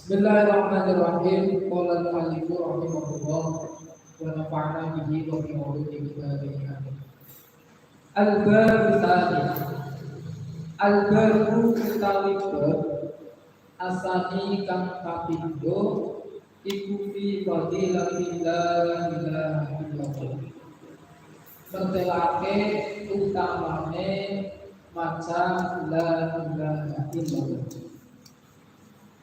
Bismillahirrahmanirrahim. Qala al-mu'allif rahimahullah wa nafa'na bihi wa bi ulumi kitabih. Al-bab tsani. Al-babu utawi bab asani kang kapindo iku fi fadilatil la ilaha illallah. Mentelake utamane maca la ilaha illallah.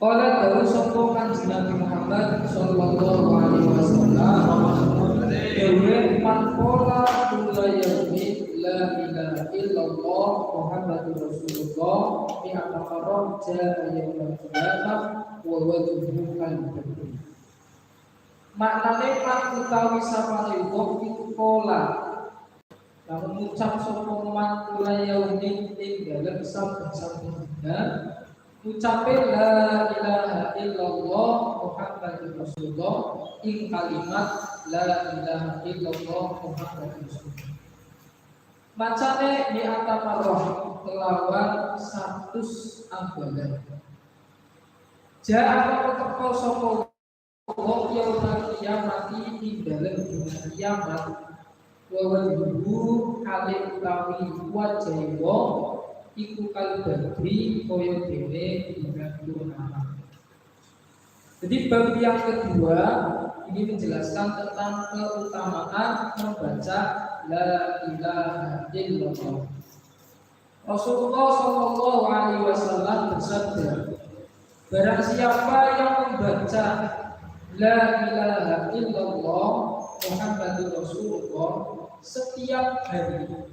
Qala dawu sapa Kanjeng Nabi Muhammad sallallahu alaihi wasallam dewe manpola kula yaumi la ilaha illallah Muhammadur Rasulullah bi aqaram jaa yaumul qiyamah wa wajhuhu al-badir. Maknane mak utawi sapane wong iku pola lamun ngucap sapa man kula yaumi ing dalem saben-saben dina ucape la ilaha illallah Muhammadur Rasulullah ing kalimat la ilaha illallah Muhammadur Rasulullah. Macane di atamarroh kelawan 100 ambalan. Ja'ala teko sapa wong yaumul kiamat ing dalem dina kiamat wa wajhuhu kale utawi wajah wong iku kalbadri koyo dene bulan purnama. Jadi bab yang kedua ini menjelaskan tentang keutamaan membaca la ilaha illallah. Rasulullah Shallallahu Alaihi Wasallam bersabda, barang siapa yang membaca la ilaha illallah Muhammadur Rasulullah setiap hari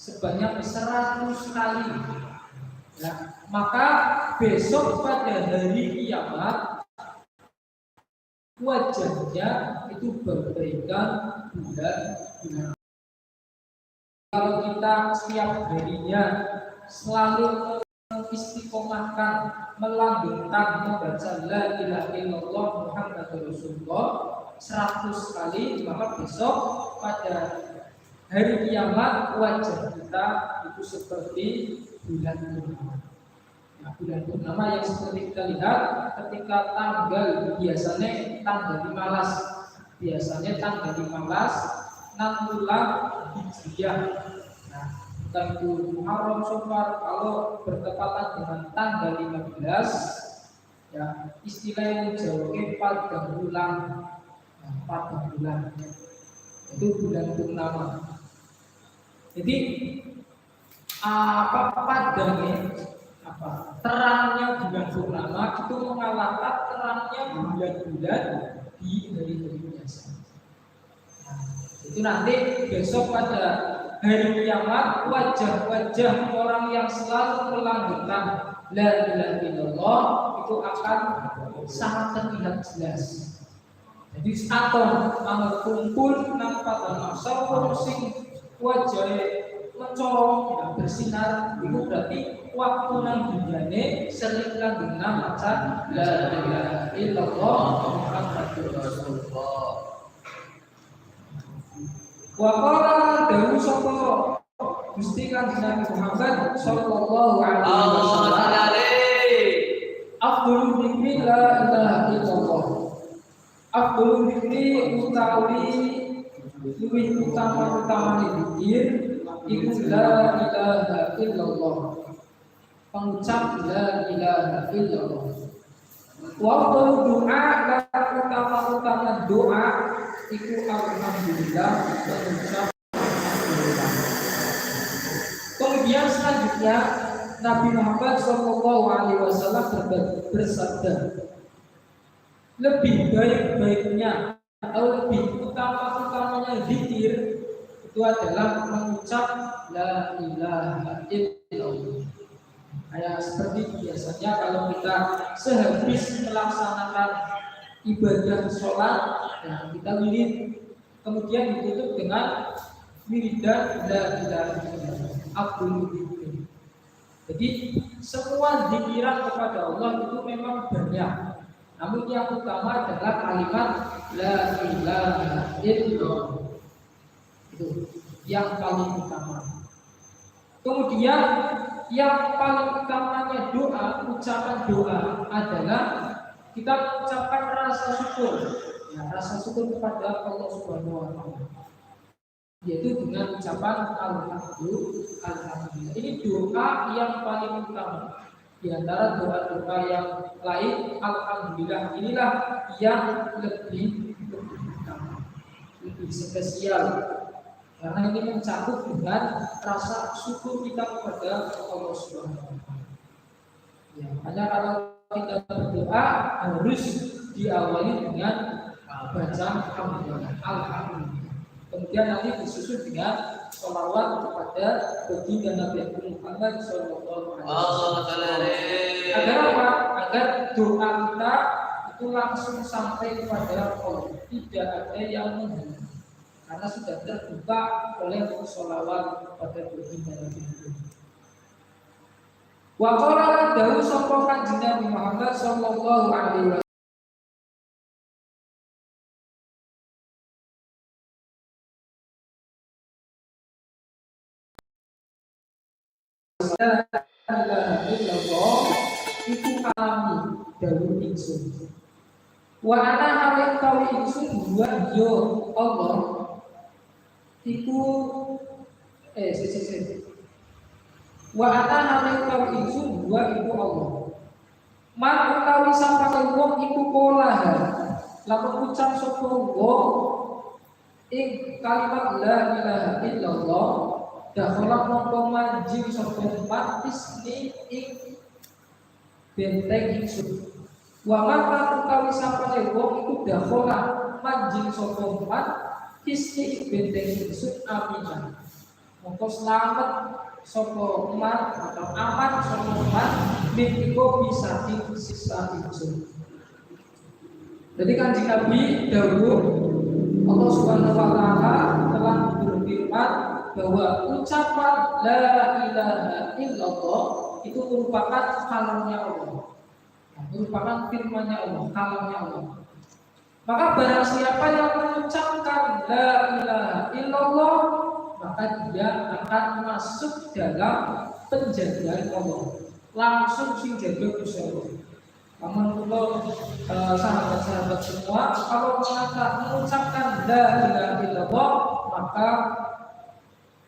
sebanyak 100 kali, ya, maka besok pada hari kiamat wajahnya itu berbaikan bulan. Kalau kita setiap harinya selalu mengistiqomahkan, melanggengkan membaca la ilaha illallah Muhammadur Rasulullah 100 kali, maka besok pada hari kiamat wajah kita itu seperti bulan purnama. Nah, bulan purnama yang seperti kita lihat ketika tanggal biasanya tanggal 15, biasanya tanggal 15 6 bulan Hijriah. Nah, bukan itu Muharram Safar, kalau bertepatan dengan tanggal 15 ya istilahnya jauhnya pada bulan, pada bulan itu bulan purnama. Jadi terangnya bulan purnama itu mengalahkan terangnya bulan-bulan di hari-hari biasa. Nah, itu nanti besok pada hari kiamat wajah-wajah orang yang selalu melanggengkan la ilaha illallah itu akan sangat terlihat jelas. Jadi aton amal kumpul nang pada masa sing wajahnya mencorong ya, bersinar itu berarti waktu nang dunyane sering langgengna maca la ilaha illallah Muhammadur Rasulullah. Wa qala dawu sapa Gusti Kanjeng Nabi Muhammad sallallahu alaihi wasallam afdhalul dzikri la ilaha illallah. Abdul dzikri utawi luwih utama-utamane dzikir iku la ilaha illallah. Pengucap la ilaha illallah. Wa doa dan utama-utama doa iku alhamdulillah, mengucap alhamdulillah. Kemudian selanjutnya Nabi Muhammad SAW bersabda, lebih baik-baiknya atau lebih utama-utamanya zikir itu adalah mengucap la ilaha illallah. Kayak seperti biasanya kalau kita sehabis melaksanakan ibadah sholat, nah kita wirid, kemudian ditutup dengan wiridan la ilaha illallah Abdul Dzikir. Jadi semua zikiran kepada Allah itu memang banyak, namun yang utama adalah kalimat la ilaha illallah, itu yang paling utama. Kemudian yang paling utamanya doa, ucapan doa adalah kita ucapkan rasa syukur, ya, rasa syukur kepada Allah Subhanahu wa Ta'ala, yaitu dengan ucapan alhamdulillah. Ini doa yang paling utama di antara doa-doa yang lain. Alhamdulillah inilah yang lebih utama, lebih spesial, karena ini mencakup dengan rasa syukur kita kepada Allah Subhanahu wa Ta'ala. Ya, hanya kalau kita berdoa harus diawali dengan baca alhamdulillah. Kemudian nanti disusul dengan sholawat kepada baginda Nabi Muhammad SAW. Agar apa? Agar doa kita itu langsung sampai kepada Allah, tidak ada yang menghalangi, karena sudah terbuka oleh sholawat kepada baginda Nabi Muhammad. Wa qala dawu sapa kanjeng Nabi Muhammad sallallahu alaihi wasallam, itu kami dawu ingsun. Wa ana hale kawi ingsun dua yo Allah iku wa ana hale kawi ingsun dua iku Allah. Man utawi sapane wong iku polah lamun ucap sapa wong ing kalimat la ilaha illallah dakhala mongko manjing sapa patis ni ing benteng ingsun. Wa maka utawi sapane wong iku dakhala manjing sapa patis ni benteng ingsun aminan. Mongko selamat sapa umat atau aman sapa umat mingko bisa disiksa ingsun. Jadi kanjeng Nabi dawuh Allah Subhanahu wa Ta'ala telah berfirman bahwa ucapan la ilaha illallah itu merupakan kalamnya Allah, merupakan firman-Nya Allah, kalamnya Allah. Maka barang siapa yang mengucapkan la ilaha illallah, maka dia akan masuk dalam penjagaan Allah, langsung sing jaga Gusti Allah. Namun kalau sahabat-sahabat semua kalau mengucapkan la ilaha illallah, maka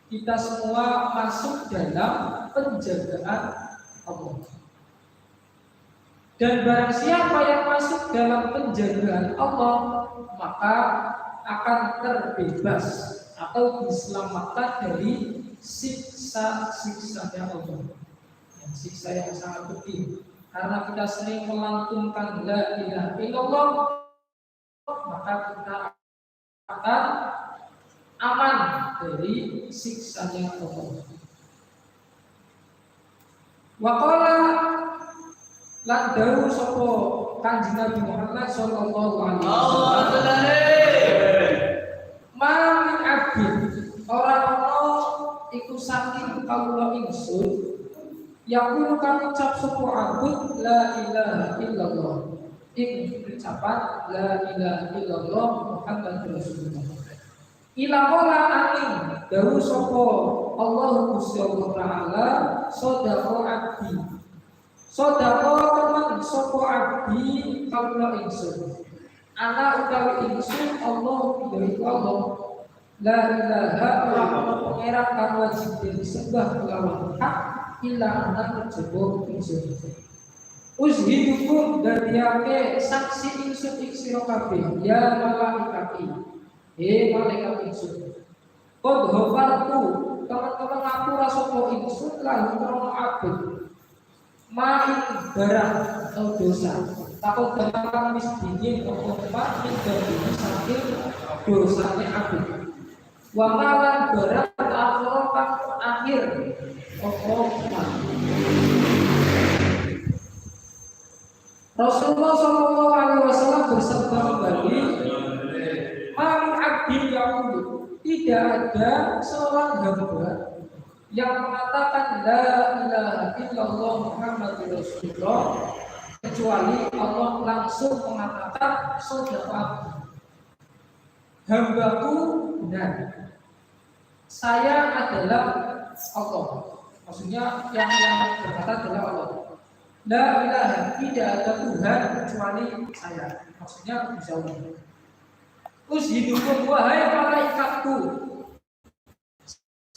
kita semua masuk dalam penjagaan Allah. Dan barang siapa yang masuk dalam penjagaan Allah, maka akan terbebas atau diselamatkan dari siksa-siksanya Allah. Dan siksa yang sangat pedih. Karena kita sering melantunkan la ilaha illallah, maka kita akan aman dari siksanya Allah. Wa qala lan dawu sapa kanjeng Nabi Muhammad sallallahu alaihi wasallam, man abdin ora ono iku saking kawula ingsun yang kami ucap sapa abud la ilaha illallah, ing ucapan la ilaha illallah Muhammad Rasulullah. Ila qala amin dawu sapa Allah Gusti Allah Ta'ala sadaqa abdi. Sadaqa teman sapa abdi kawula ingsun. Ana utawi ingsun Allah yaiku Allah. La ilaha illallah pangeran kang wajib disembah kelawan hak illa ana kejaba ingsun. Uzhidukum dadiake saksi ingsun ing sira kabeh ya malaikati. Malaikat ingsun. Qad hafartu teman-teman ngapura sapa ingsun lan krono abet. Main barang atau dosa. Takut dalam misdini apa tidak bisa sakit dosanya abet. Wa malan barang akhir akhir Rasulullah Shallallahu Alaihi Wasallam bersabda kembali, "Mami abdin yaqulu, tidak ada seorang hamba yang mengatakan la ilaha illallah Muhammadur Rasulullah kecuali Allah langsung mengatakan sadaqah. Hambaku benar. Saya adalah Allah." Maksudnya yang berkata adalah Allah. La ilaha, tidak ada Tuhan kecuali saya. Maksudnya bisa Allah. Terus hidupku wahai malaikatku,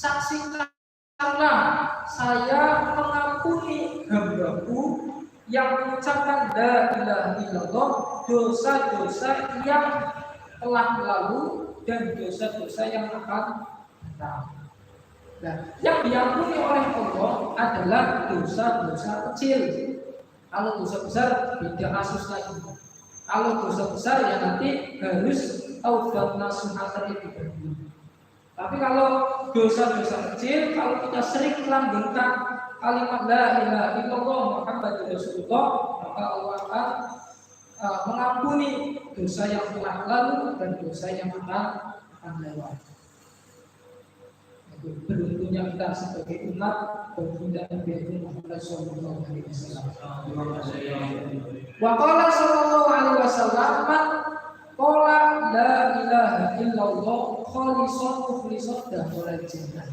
saksikanlah saya mengampuni hambaku yang mengucapkan la ilaha illallah dosa-dosa yang telah lalu dan dosa-dosa yang akan datang. Nah, yang diampuni oleh Allah adalah dosa-dosa kecil. Kalau dosa besar beda kasus lagi. Kalau dosa besar ya nanti harus taubat nasuha itu. Tapi kalau dosa-dosa kecil, kalau kita sering melanggengkan kalimat la ilaha illallah Muhammadur Rasulullah, maka Allah akan mengampuni dosa yang telah lalu dan dosa yang akan lewat. Beruntungnya kita sebagai umat baginda Nabi Muhammad sallallahu alaihi wasallam. Wa qala sallallahu alaihi wasallam, "Man qala la ilaha illallah khalisan mukhlisan dakhala jannah."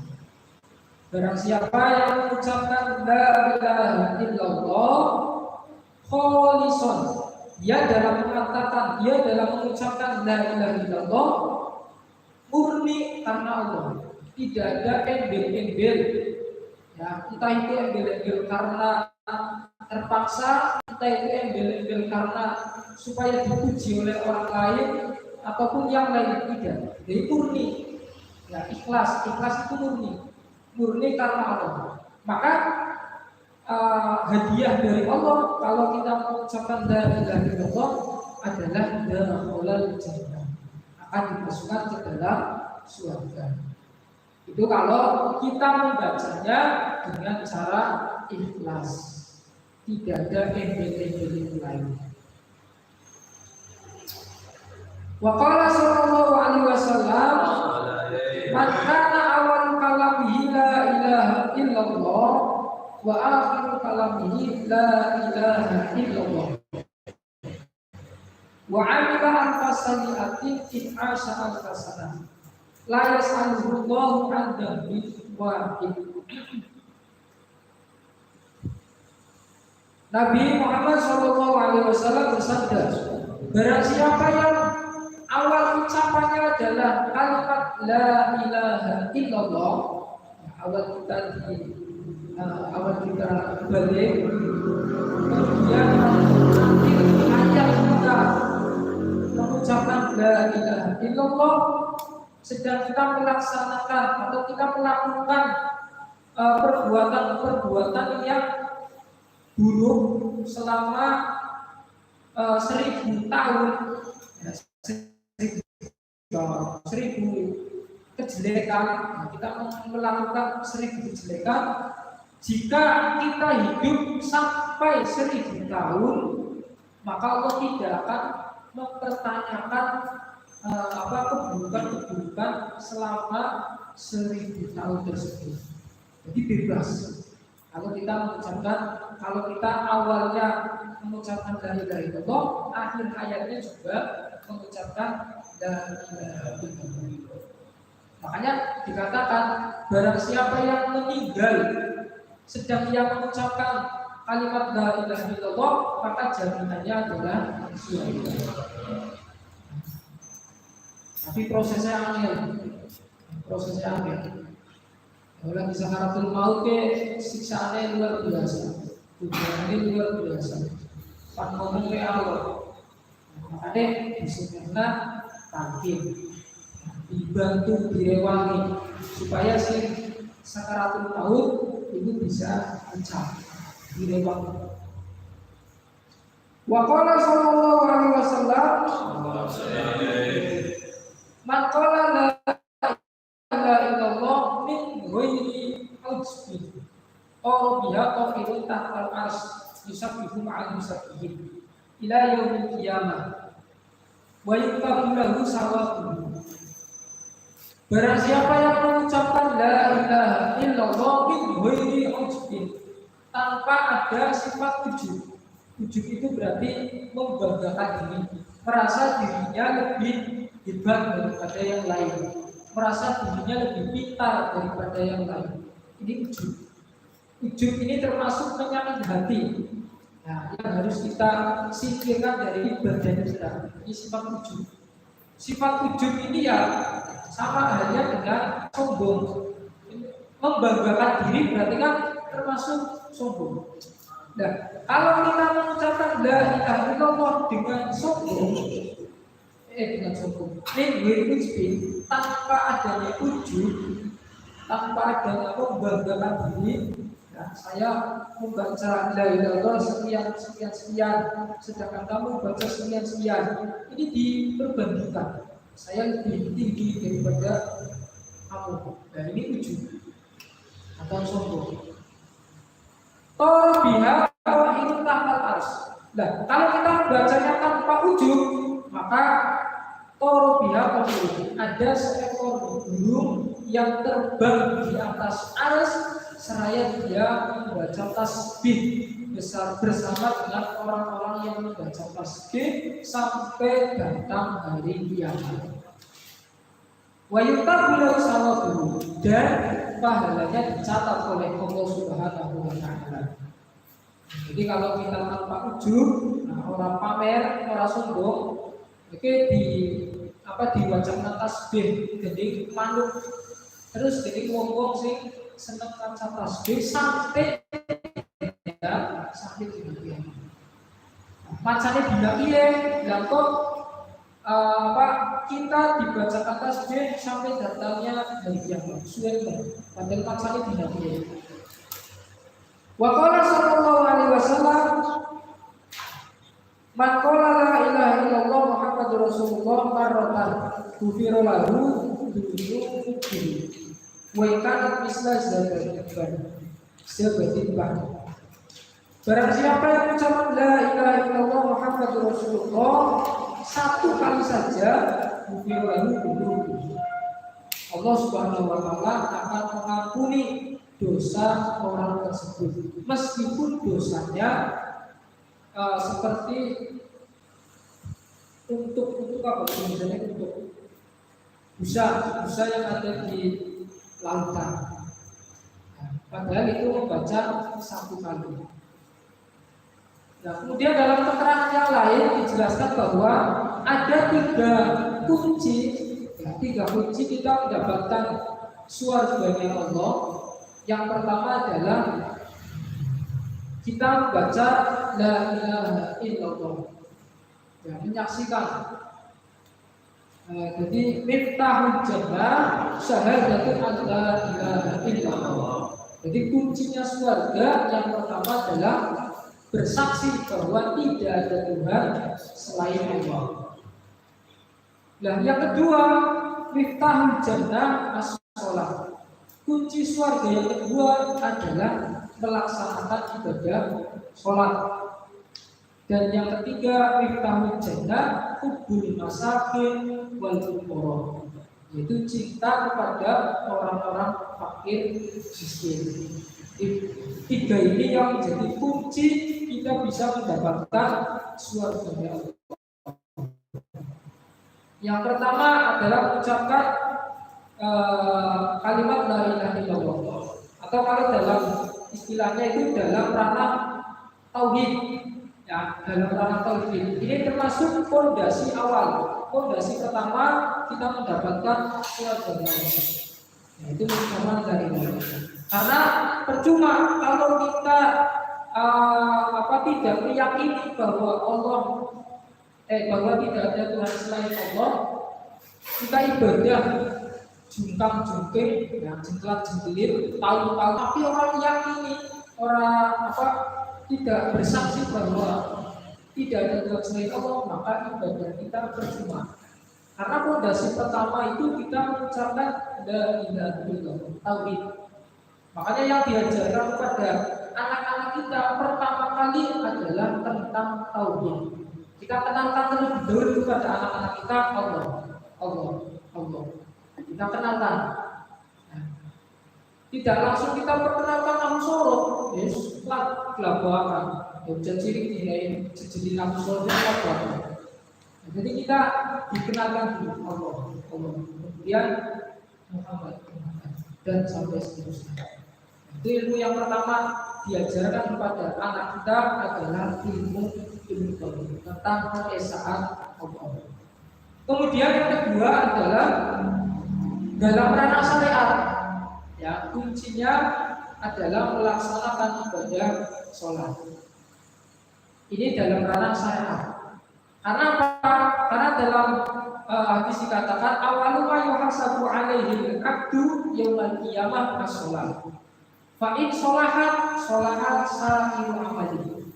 Barang siapa yang mengucapkan la ilaha illallah khalisan, dia dalam mengatakan, dia dalam mengucapkan la ilaha illallah murni karena Allah. Tidak ada embel-embel, ya, entah itu embel-embel karena terpaksa, entah itu embel-embel karena supaya dipuji oleh orang lain ataupun yang lain, tidak. Jadi murni, ya, ikhlas itu murni karena Allah. Maka hadiah dari Allah kalau kita mengucapkan la ilaha illallah adalah dakhalal jannah, akan dimasukkan ke dalam surga. Itu kalau kita membacanya dengan cara ikhlas, tidak ada embel-embel lain. Wa qala sallallahu alaihi wasallam, "Man kana awal kalamihi la ilaha illallah wa akhiru kalamihi la ilaha illallah wa 'amila al-fasani'atin if'asa al-fasanah la yas'alullahu an dzambin wahid." Nabi Muhammad SAW bersabda, barang siapa yang awal ucapannya adalah kalimat la ilaha illallah, awal kita balik, kemudian nanti ayat kita mengucapkan la ilaha illallah, sedang kita melaksanakan atau kita melakukan perbuatan yang buruk selama 1000 tahun, ya, 1000 kejelekan. Nah, kita melakukan 1000 kejelekan. Jika kita hidup sampai 1000 tahun, maka Allah tidak akan mempertanyakan keburukan selama 1000 tahun tersebut. Jadi bebas. Kalau kita awalnya mengucapkan la ilaha illallah, akhir hayatnya juga mengucapkan la ilaha illallah. Makanya dikatakan barang siapa yang meninggal sedang ia mengucapkan kalimat la ilaha illallah, maka jaminannya adalah surga. Tapi prosesnya angel. Kalau bisa sakaratul maut ke siksaannya luar biasa, tujuannya luar biasa. Pak ngomong ke Allah, makanya bismillah tampil, dibantu direwangi supaya si sakaratul maut itu bisa mencapai direwangi. Wa qala sallallahu alaihi wasallam, man qala la ilaha illallah min ghairi ujbi aw biha qafirun tahtal ars yusabbihu ma'al musabbihin ila yaumil qiyamah wa yuktabu lahu sawabuhu. Barang siapa yang mengucapkan la ilaha illallah min ghairi ujbin, tanpa ada sifat ujub. Ujub itu berarti membanggakan diri, merasa dirinya lebih hebat daripada yang lain, merasa dirinya lebih pintar daripada yang lain. Ini ujub. Ujub ini termasuk penyakit hati. Nah, yang harus kita singkirkan dari badan kita. Ini sifat ujub. Sifat ujub ini ya sama halnya dengan sombong. Membanggakan diri berarti kan termasuk sombong. Nah, kalau kita mengucapkan la ilaha illallah dengan sombong, tanpa adanya ujub, tanpa adanya membanggakan diri, nah, saya membaca la ilaha illallah sekian, sedangkan kamu baca sekian, ini diperbandingkan. Saya lebih tinggi daripada kamu. Nah, ini ujub atau sombong. Torbiha wa itu tahtal ars. Nah, kalau kita membacanya tanpa ujub, maka torbiha ada seekor burung yang terbang di atas ars seraya dia membaca tasbih besar bersama dengan orang-orang yang membaca tasbih sampai datang hari kiamat. Wa yutabu sawabuhu, dan pahalanya dicatat oleh Allah Subhanahu wa taala. Jadi kalau kita tanpa ujub, nah, orang pamer, orang sombong, oke diwajibkan tasbih jadi manuk, terus jadi wong-wong sing seneng maca tasbih sampai dina. Macane dina piye? Lah kok kita dibacakan tasbih sampai datangnya hari kiamat. Padahal macane dina piye? Wa qala sallallahu alaihi wasallam, man qala la ilaha illallah Muhammadur Rasulullah marratan ghufira lahu dhunubuhu wa kana misla zabatin ban. Barang siapa yang mengucapkan la ilaha illallah Muhammadur Rasulullah satu kali saja, ghufira lahu dhunubuhu, Allah Subhanahu wa taala akan mengampuni dosa orang tersebut, meskipun dosanya seperti untuk apa? Misalnya untuk busa yang ada di lautan. Padahal itu membaca satu kali. Nah, kemudian dalam keterangan yang lain dijelaskan bahwa ada tiga kunci kita mendapatkan surganya Allah. Yang pertama adalah kita membaca la ilaha illallah, ya, menyaksikan. Jadi miftahul jannah syahadatu an la ilaha illallah. Jadi kuncinya surga yang pertama adalah bersaksi bahwa tidak ada Tuhan selain Allah. Nah, yang kedua, miftahul jannah as-shalah. Kunci surga yang kedua adalah melaksanakan ibadah sholat. Dan yang ketiga, miftahul jannah hubbul masakin wal fuqara, yaitu cinta kepada orang-orang fakir miskin. Tiga ini yang menjadi kunci kita bisa mendapatkan surga Allah. Yang pertama adalah mengucapkan kalimat la ilaha illallah, atau kalau dalam istilahnya itu dalam ranah tauhid, ya, dalam ranah tauhid. Ini termasuk fondasi awal, fondasi pertama kita mendapatkan surga Allah, yaitu mengucapkan la ilaha illallah. Karena percuma kalau kita tidak meyakini bahwa bahwa tidak ada Tuhan selain Allah, kita ibadah jungkang-jungkir, ya, jengkelat-jengkelir, tahu-tahu, tapi orang yakini, orang tidak bersaksi bahwa tidak ada Tuhan selain Allah, maka ibadah kita percuma. Karena fondasi pertama itu kita mengucapkan la ilaha illallah, tauhid. Makanya yang diajarkan kepada anak-anak kita pertama kali adalah tentang tauhid. Kita kenalkan terlebih dahulu kepada anak-anak kita Allah. Kita kenalkan. Nah, tidak langsung kita perkenalkan nama sorot, yes, kelabakan. Jadi ini jadi nama sorot kelabakan. Jadi kita dikenalkan dulu Allah. Kemudian Muhammad dan sampai seterusnya. Itu ilmu yang pertama diajarkan kepada anak kita adalah ilmu tentang keesaan Allah. Kemudian yang kedua adalah dalam ranah syariat. Ya, kuncinya adalah melaksanakan ibadah sholat. Ini dalam ranah syariat. Karena apa? Karena dalam hadis dikatakan awalu ma yuhasabu alaihi al-abdu yaumil qiyamah as-shalah. Fa in sholahat sa'iru amali.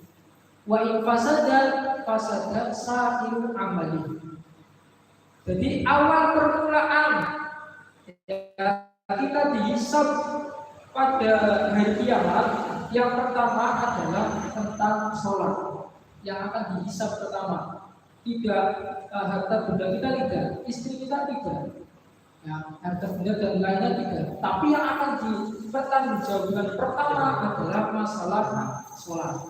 Wa in fasada sa'iru amali. Jadi awal permulaan ya, kita dihisab pada hari kiamat yang pertama adalah tentang sholat yang akan dihisab pertama. Tidak harta benda kita tidak, istri kita tidak, ya, harta benda dan lainnya tidak. Tapi yang akan dipertanggungjawabkan pertama adalah masalah sholat.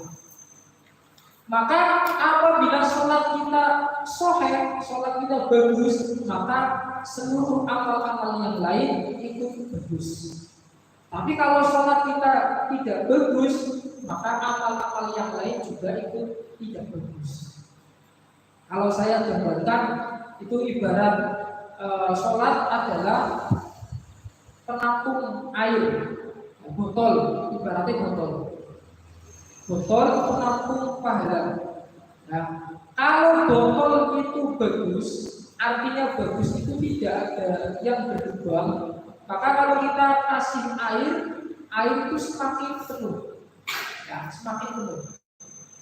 Maka apabila sholat kita sahih, sholat kita bagus, maka seluruh amal-amal yang lain itu bagus. Tapi kalau sholat kita tidak bagus, maka amal-amal yang lain juga itu tidak bagus. Kalau saya gambarkan, itu ibarat sholat adalah penampung air, botol, ibaratnya botol penampung pahala. Nah, kalau botol itu bagus, artinya bagus itu tidak ada yang berlubang. Maka kalau kita kasih air itu semakin penuh, ya, semakin penuh.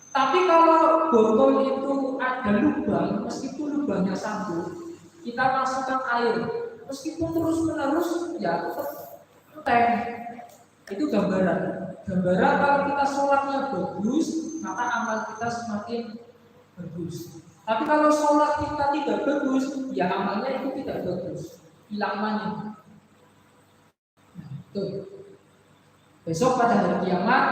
Tapi kalau botol itu ada lubang, meskipun lubangnya sambung, kita masukkan air, meskipun terus-menerus, ya tetap tank. Itu gambaran kalau kita sholatnya bagus, maka amal kita semakin bagus. Tapi kalau sholat kita tidak bagus, ya amalnya itu tidak bagus, hilang imannya. Tuh. Besok pada hari kiamat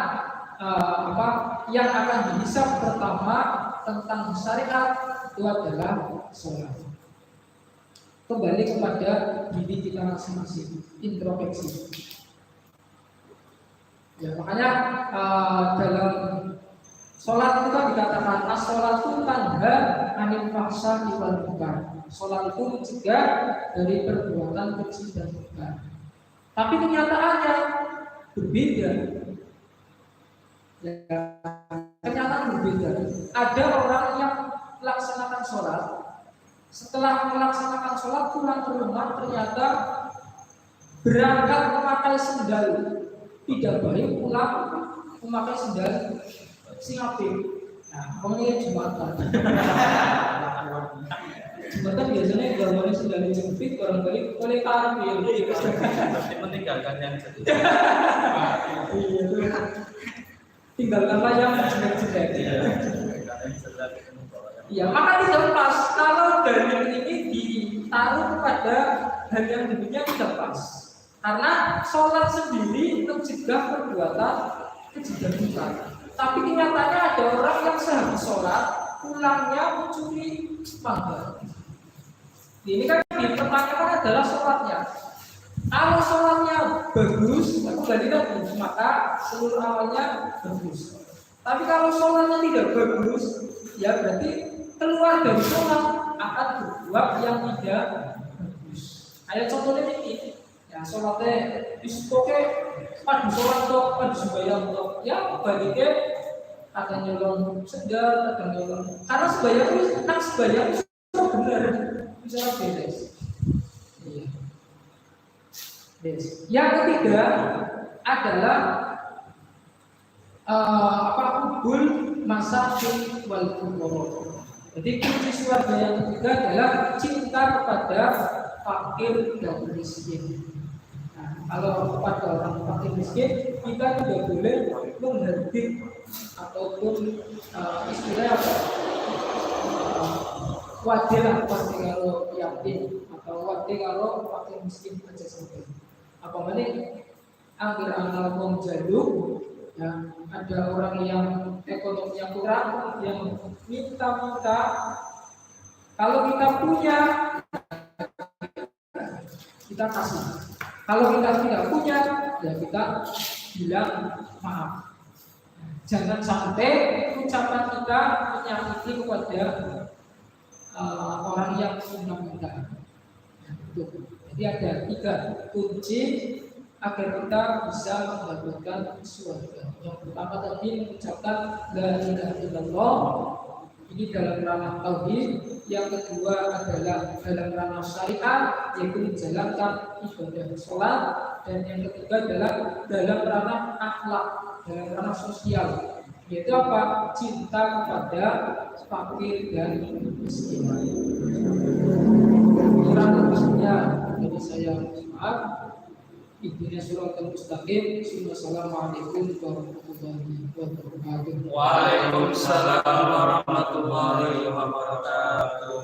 yang akan dihisab pertama tentang syariat itu adalah sholat. Kembali kepada diri kita masing-masing, introspeksi. Ya, makanya dalam sholat itu kan dikatakan as-sholatu tanha anil fahsya'i wal munkar. Sholat itu mencegah dari perbuatan keji dan munkar. Tapi kenyataannya berbeda. Ya, kenyataan berbeda. Ada orang yang melaksanakan sholat, setelah melaksanakan sholat pulang ke rumah ternyata berangkat memakai sendal tidak baik, pulang memakai sendal singapir. Nah, pokoknya Jumatan. Jumatan biasanya gambarnya sendal jepit, barangkali oleh karpet. Meninggalkan yang jadi. Tinggalkanlah yang jelek-jelek. Ya, maka tidak pas kalau dalil ini ditaruh kepada hal yang demikian tidak pas. Karena sholat sendiri mencegah perbuatan keji dan munkar. Tapi kenyataannya ada orang yang sehabis sholat pulangnya mencuri mangga. Ini kan dipertanyakan adalah sholatnya. Kalau sholatnya bagus, berarti bagus, maka seluruh amalnya bagus. Tapi kalau sholatnya tidak bagus, ya berarti keluar dari sholat akan berbuat yang tidak bagus. Ayat contohnya ini, ya sholatnya diskoke padu sholat dok, padu sembahyang dok, ya baliknya ada nyolong sendal, ada nyolong. Karena sembahyang itu kan sembahyang itu benar, bisa beres. Yang ketiga adalah kubul masakin wal kubur. Jadi kunci surga yang ketiga adalah cinta kepada fakir dan miskin. Nah, kalau kepada orang fakir miskin kita tidak boleh menghardik ataupun istilahnya apa? wajar lah pasti kalau yatim atau wajar kalau fakir miskin aja sampai. Apa mana? Akhir anak wong jaluk, ya, ada orang yang ekonominya kurang, yang minta-minta. Kalau kita punya, kita kasih. Kalau kita tidak punya, ya kita bilang maaf. Jangan sampai ucapan kita menyakiti kepada orang yang minta-minta. Jadi ada 3 kunci agar kita bisa mendapatkan surga. Yang pertama tadi mengucapkan la ilaha illallah, ini dalam ranah tauhid. Yang kedua adalah dalam ranah syariat, yaitu menjalankan ibadah sholat. Dan yang ketiga adalah dalam ranah akhlak, dalam ranah sosial, yaitu apa? Cinta kepada fakir dan miskin. Kurang lebihnya dari saya maaf. Intinya surat al-mustaqim. Assalamualaikum warahmatullahi wabarakatuh. Waalaikumsalam warahmatullahi wabarakatuh.